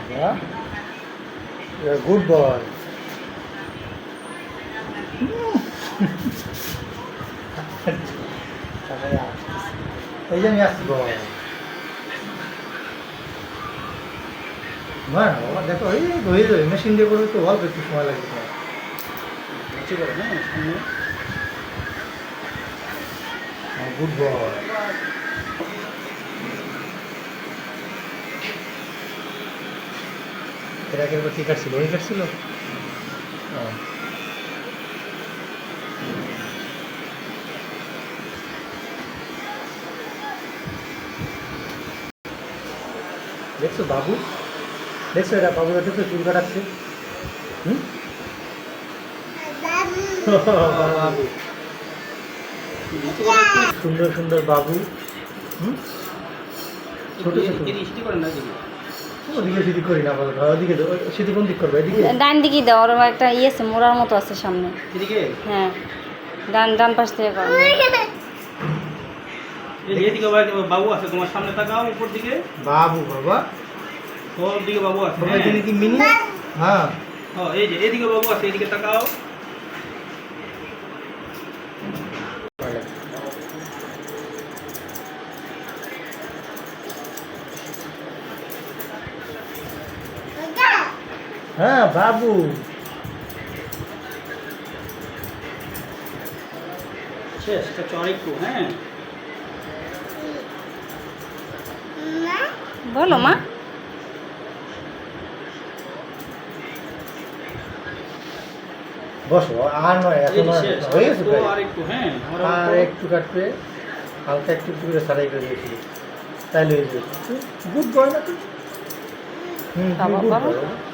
Yeah, you're a good boy. এই যে আমি আসবো না বাবা দেখো এই হয়ে যাবে মেশিন দিয়ে করবে তো অল্প একটু সময় লাগবে গুড বয় এর আগের বার কি কাটছিল ওই কাটছিল দেখছো বাবু দেখছো এটা বাবু দেখছো চুল কাটাচ্ছে বাবু সুন্দর সুন্দর বাবু ছোট ছোট ওদিকে সিটি করি না বলো ওদিকে সিটি কোন দিক করবে এদিকে ডান দিকে দাও ওর একটা ইয়ে আছে মোড়ার মতো আছে সামনে এদিকে হ্যাঁ ডান পাশ থেকে করো এদিকে বাবু আছে তোমার সামনে তাকাও উপর দিকে বাবু বাবা তোর দিকে বাবু আছে তোমার এখানে কি মিনি হ্যাঁ এই যে এদিকে বাবু আছে এদিকে তাকাও হ্যাঁ বাবু চেষ্টা চড় একটু হ্যাঁ বলো মা বসো আর নয় এখন হয়ে গেছে প্রায়। আর একটু হ্যাঁ আর একটু কাটবে হালকা একটু একটু করে সারাই করে দিয়েছি তাইলে হয়ে যাবে গুড বয় না তুই বাবা, গুড বাবা। বয়